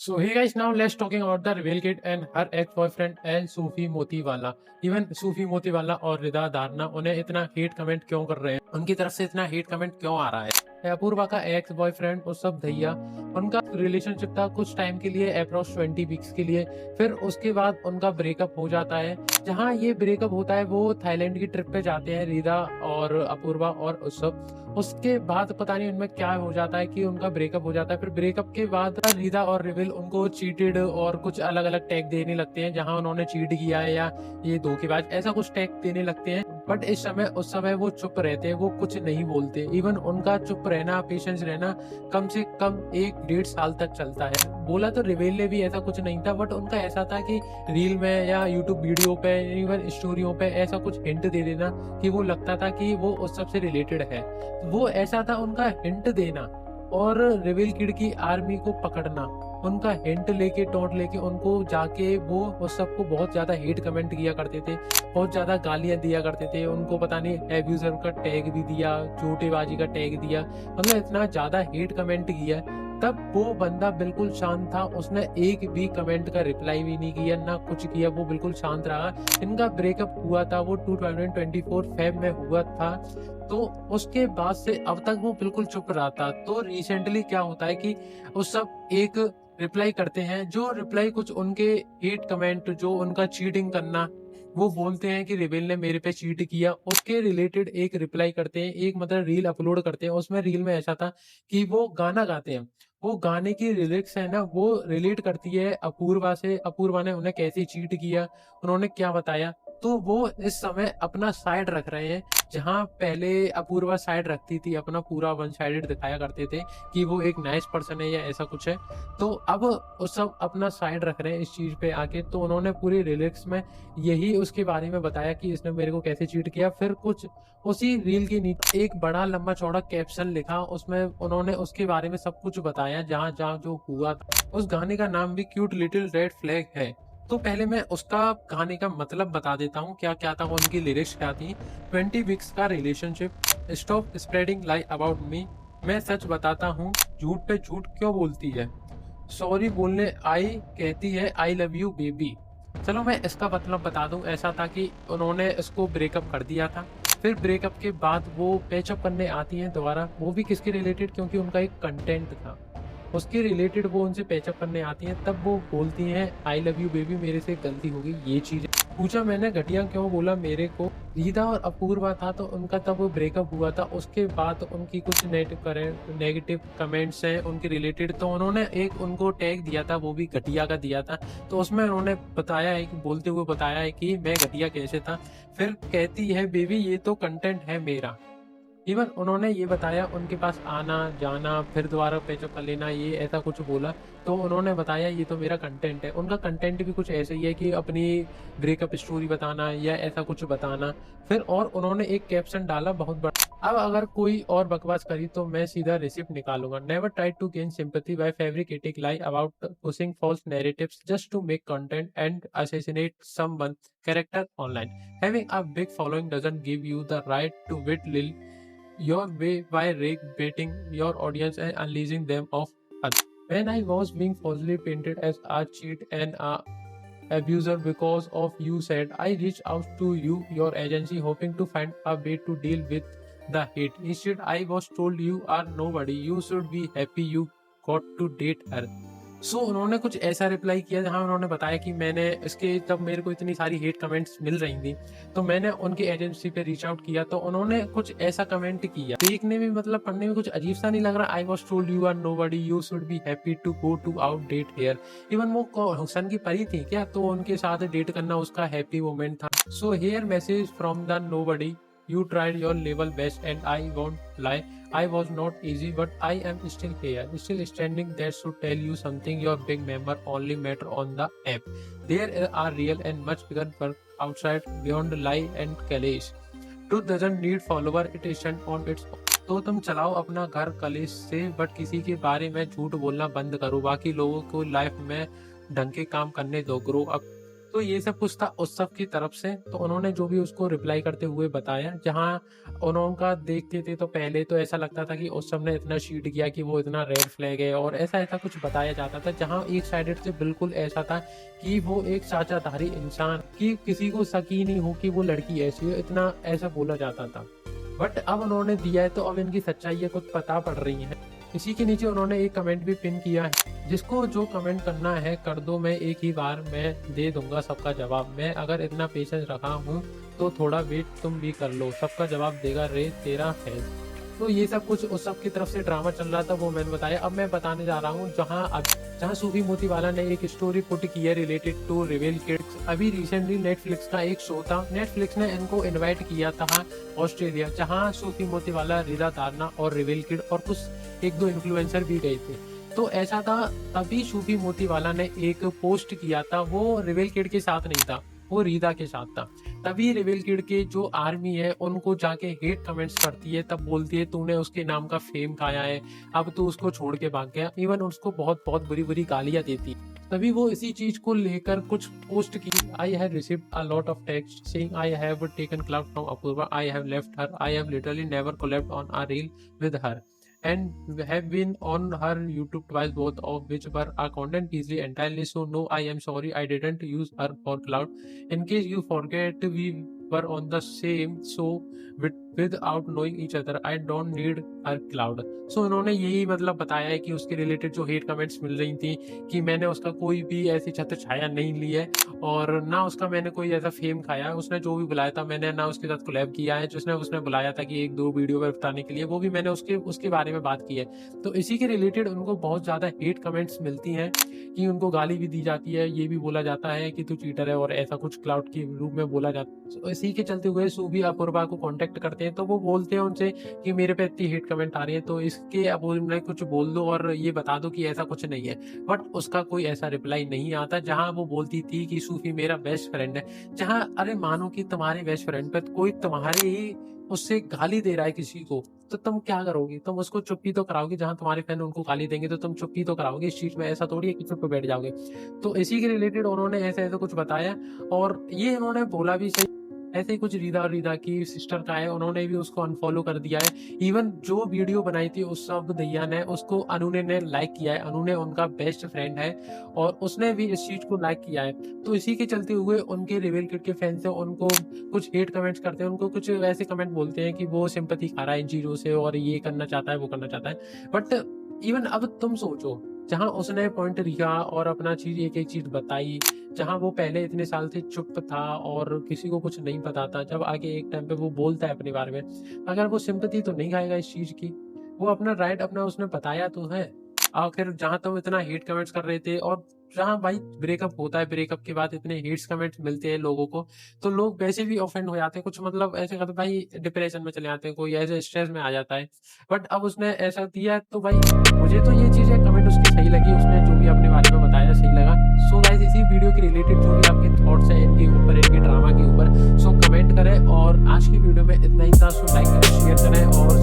So hey guys, now let's talking about the Rebel Kid and her ex-boyfriend and Sufi Motiwala. Even Sufi Motiwala और रिदा दारना उन्हें इतना hate comment क्यों कर रहे हैं, उनकी तरफ से इतना हेट कमेंट क्यों आ रहा है। अपूर्वा का एक्स बॉयफ्रेंड सब भैया, उनका रिलेशनशिप था कुछ टाइम के लिए, अप्रॉक्स 20 वीक्स के लिए। फिर उसके बाद उनका ब्रेकअप हो जाता है। जहाँ ये ब्रेकअप होता है वो थाईलैंड की ट्रिप पे जाते हैं रिदा और अपूर्वा और उसके बाद पता नहीं उनमें क्या हो जाता है कि उनका ब्रेकअप हो जाता है। फिर ब्रेकअप के बाद रिदा और रिविल उनको चीटेड और कुछ अलग अलग टैग देने लगते हैं, जहां उन्होंने चीट किया है या ये धोखेबाज, ऐसा कुछ टैग देने लगते हैं। बट उस समय वो चुप रहते हैं, वो कुछ नहीं बोलते। इवन उनका चुप रहना, पेशेंस रहना कम से कम 1-1.5 साल तक चलता है। बोला तो रिवेल ने भी ऐसा कुछ नहीं था, बट उनका ऐसा था कि रील में या यूट्यूब वीडियो पे, इवन स्टोरियों पे ऐसा कुछ हिंट दे देना कि वो लगता था कि वो उस सब से रिलेटेड है। वो ऐसा था उनका हिंट देना और रिवेल किड की आर्मी को पकड़ना, उनका हिंट लेके, टोंट लेके उनको जाके वो उस सबको बहुत ज्यादा हेट कमेंट किया करते थे, बहुत ज्यादा गालियां दिया करते थे उनको। पता नहीं एब्यूजर का टैग भी दिया, चोटेबाजी का टैग दिया, मतलब इतना ज्यादा हेट कमेंट किया। तब वो बंदा बिल्कुल शांत था, उसने एक भी कमेंट का रिप्लाई भी नहीं किया, ना कुछ किया, वो बिल्कुल शांत रहा। इनका ब्रेकअप हुआ था वो 2024 फेब में हुआ था, तो उसके बाद से अब तक वो बिल्कुल चुप रहा था। तो रिसेंटली क्या होता है कि उस सब एक रिप्लाई करते हैं, जो रिप्लाई कुछ उनके हेट कमेंट, जो उनका चीटिंग करना, वो बोलते हैं कि रिवेल ने मेरे पे चीट किया, उसके रिलेटेड एक रिप्लाई करते हैं, एक मतलब रील अपलोड करते हैं। उसमें रील में ऐसा था कि वो गाना गाते हैं, वो गाने की लिरिक्स है ना, वो रिलेट करती है अपूर्वा से, अपूर्वा ने उन्हें कैसे चीट किया, उन्होंने क्या बताया। तो वो इस समय अपना साइड रख रहे हैं, जहां पहले अपूर्वा साइड रखती थी, अपना पूरा वन साइडेड दिखाया करते थे कि वो एक नाइस पर्सन है या ऐसा कुछ है। तो अब वो सब अपना साइड रख रहे हैं इस चीज पे आके। तो उन्होंने पूरी लिरिक्स में यही उसके बारे में बताया कि इसने मेरे को कैसे चीट किया। फिर कुछ उसी रील के नीचे एक बड़ा लंबा चौड़ा कैप्शन लिखा, उसमें उन्होंने उसके बारे में सब कुछ बताया, जहाँ जहाँ जो हुआ था। उस गाने का नाम भी क्यूट लिटिल रेड फ्लैग है। तो पहले मैं उसका गाने का मतलब बता देता हूँ क्या क्या था, उनकी लिरिक्स क्या थी। 20 वीक्स का relationship, stop spreading lie about me, मैं सच बताता हूँ, झूठ पे झूठ क्यों बोलती है, सॉरी बोलने आई, कहती है आई लव यू बेबी। चलो मैं इसका मतलब बता दूं, ऐसा था कि उन्होंने इसको ब्रेकअप कर दिया था। फिर ब्रेकअप के बाद वो पैचअप करने आती हैं दोबारा, वो भी किसके रिलेटेड, क्योंकि उनका एक कंटेंट था उसके रिलेटेड, वो उनसे पैचअप करने आती हैं। तब वो बोलती हैं आई लव यू बेबी, मेरे से गलती हो गई, ये चीज। पूछा मैंने घटिया क्यों बोला मेरे को, रीदा और अपूर्वा था तो उनका तब ब्रेकअप हुआ था। उसके बाद उनकी कुछ नेगेटिव कमेंट्स हैं उनके रिलेटेड, तो उन्होंने एक उनको टैग दिया था, वो भी घटिया का दिया था। तो उसमें उन्होंने बताया है कि, बोलते हुए बताया है कि मैं घटिया कैसे था। फिर कहती है बेबी ये तो कंटेंट है मेरा। इवन उन्होंने ये बताया उनके पास आना जाना, फिर दोबारा पैचअप कर लेना, ये ऐसा कुछ बोला। तो उन्होंने बताया ये तो मेरा कंटेंट है। उनका कंटेंट भी कुछ ऐसे ही है कि अपनी ब्रेकअप स्टोरी बताना या ऐसा कुछ बताना। फिर और उन्होंने एक कैप्शन डाला बहुत बड़ा, अब अगर कोई और बकवास करी तो मैं सीधा रिसिप्ट निकालूंगा। Never try to gain sympathy by fabricating lie about pushing false narratives just to make content and assassinate someone character online. Having a big following doesn't give you the right to whittle your way by baiting your audience and unleashing them of others. When I was being falsely painted as a cheat and a abuser because of you said, I reached out to you, your agency, hoping to find a way to deal with the hate. Instead, I was told you are nobody. You should be happy you got to date her. उन्होंने कुछ ऐसा reply किया जहां उन्होंने बताया कि मैंने इसके, जब मेरे को इतनी सारी हेट कमेंट्स मिल रही थी तो मैंने उनकी एजेंसी पे रीच आउट किया, तो उन्होंने कुछ ऐसा कमेंट किया। देखने में मतलब पढ़ने में कुछ अजीब सा नहीं लग रहा। I was told you are nobody, you should be happy to go to out date here. Even वो हुसन की परी थी क्या, तो उनके साथ डेट करना उसका हैप्पी मोमेंट था। So here message from the nobody, you tried your level best and I won't lie, I was not easy but I am still here, still standing. That should tell you something. Your big member only matter on the app. There are real and much bigger work outside beyond lie and कलेश. Truth doesn't need follower, it stand on its own. तो तुम चलाओ अपना घर कलेश से, but किसी के बारे में झूठ बोलना बंद करो, बाकी लोगों को लाइफ में ढंग के काम करने दो, ग्रो अप। तो ये सब कुछ था उस सब की तरफ से। तो उन्होंने जो भी उसको रिप्लाई करते हुए बताया, जहाँ उनका देखते थे तो पहले तो ऐसा लगता था कि उस सब ने इतना शीट किया कि वो इतना रेड फ्लैग है और ऐसा ऐसा कुछ बताया जाता था, जहाँ एक साइडेड से बिल्कुल ऐसा था कि वो एक साझाधारी इंसान, कि किसी को शक ही नहीं हो कि वो लड़की ऐसी है, इतना ऐसा बोला जाता था। बट अब उन्होंने दिया है तो अब इनकी सच्चाई कुछ पता पड़ रही है। इसी के नीचे उन्होंने एक कमेंट भी पिन किया है, जिसको जो कमेंट करना है कर दो, मैं एक ही बार में दे दूंगा सबका जवाब। मैं अगर इतना पेशेंस रखा हूँ तो थोड़ा वेट तुम भी कर लो, सबका जवाब देगा रे तेरा फैन। तो ये सब कुछ उस सब की तरफ से ड्रामा चल रहा था, वो मैंने बताया। अब मैं बताने जा रहा हूँ जहाँ सूफी मोतीवाला ने एक स्टोरी पुट की है रिलेटेड टू रिवेल किड्स। अभी रिसेंटली नेटफ्लिक्स का एक शो था, नेटफ्लिक्स ने इनको इनवाइट किया था ऑस्ट्रेलिया, जहाँ सूफी मोतीवाला, रिदा दारना और रिवेल किड और कुछ एक दो इन्फ्लुएंसर भी गए थे। तो ऐसा था, तभी सूफी मोतीवाला ने एक पोस्ट किया था, वो रिवेल किड के साथ नहीं था, वो रीदा के साथ था। तभी रिवेल किड के जो आर्मी है उनको जाके हेट कमेंट्स करती है, तब बोलती है तूने उसके नाम का फेम खाया है, अब तू उसको छोड़ के भाग गया। इवन उसको बहुत बहुत बुरी बुरी गालियां देती। तभी वो इसी चीज को लेकर कुछ पोस्ट की, I have received a lot of text saying I have taken clout from Apoorva, I have left her, I have literally never collabed on a reel with her and have been on her YouTube twice, both of which were a content easily entirely. So no, I am sorry, I didn't use her for cloud. In case you forget, we were on the same show without knowing each other. I don't need her cloud. So उन्होंने यही मतलब बताया है कि उसके related जो hate comments मिल रही थी कि मैंने उसका कोई भी ऐसी छत्र छाया नहीं ली है और ना उसका मैंने कोई ऐसा फेम खाया है। उसने जो भी बुलाया था, मैंने ना उसके साथ कोलैब किया है, जिसने उसने बुलाया था कि एक दो वीडियो में बताने के लिए, वो भी मैंने उसके बारे में बात की है। तो इसी के रिलेटेड उनको बहुत ज़्यादा हेट कमेंट्स मिलती हैं कि उनको गाली भी दी जाती है, ये भी बोला जाता है कि तू चीटर है और ऐसा कुछ क्लाउड के रूप में बोला जाता है। तो इसी के चलते हुए सूफी अपूर्वा को कांटेक्ट करते हैं, तो वो बोलते हैं उनसे कि मेरे पे इतनी हेट कमेंट आ रही है तो इसके अब उन्हें कुछ बोल दो और ये बता दो कि ऐसा कुछ नहीं है। बट उसका कोई ऐसा रिप्लाई नहीं आता। जहाँ वो बोलती थी कि सूफी मेरा बेस्ट फ्रेंड है, जहाँ अरे मानो कि तुम्हारे बेस्ट फ्रेंड पे कोई तुम्हारे ही उससे गाली दे रहा है किसी को, तो तुम क्या करोगी? तुम उसको चुप्पी तो कराओगे। जहां तुम्हारे फैन उनको गाली देंगे तो तुम चुप्पी तो कराओगे। इस चीज में ऐसा थोड़ी है कि चुप बैठ जाओगे। तो इसी के रिलेटेड उन्होंने ऐसे ऐसे कुछ बताया और ये उन्होंने बोला भी सही। ऐसे ही कुछ रीदा की सिस्टर का है, उन्होंने भी उसको अनफॉलो कर दिया है। इवन जो वीडियो बनाई थी उस सब दैया ने, उसको अनुने ने लाइक किया है। अनुने उनका बेस्ट फ्रेंड है और उसने भी इस चीज को लाइक किया है। तो इसी के चलते हुए उनके रिवेल किड के फैंस हैं, उनको कुछ हेट कमेंट्स करते हैं, उनको कुछ ऐसे कमेंट बोलते हैं कि वो सिंपैथी खा रहा है इन चीजों से और ये करना चाहता है वो करना चाहता है। बट इवन अब तुम सोचो, जहां उसने पॉइंट लिखा और अपना चीज एक एक चीज बताई, जहां वो पहले इतने साल से चुप था और किसी को कुछ नहीं पता था, जब आगे एक टाइम पे वो बोलता है अपने बारे में, अगर वो सिंपैथी तो नहीं खाएगा इस चीज की। वो अपना राइट अपना उसने बताया तो है। आखिर जहां तुम इतना हेट कमेंट्स कर रहे थे और जहां भाई ब्रेकअप होता है, ब्रेकअप के बाद इतने हेट्स कमेंट्स मिलते हैं लोगों को, तो लोग वैसे भी ऑफेंड हो जाते हैं। कुछ मतलब ऐसे करते भाई डिप्रेशन में चले जाते हैं, कोई ऐसे स्ट्रेस में आ जाता है। बट अब उसने ऐसा दिया तो भाई मुझे तो ये चीजें कमेंट उसकी सही लगी, उसने जो भी अपने बारे में बताया सही लगा। सो गाइस, इसी वीडियो के रिलेटेड जो भी आपके थॉट्स हैं इनके ऊपर, इनके ड्रामा के ऊपर, सो कमेंट करें। और आज की वीडियो में इतना ही था। सो लाइक करें, शेयर करें और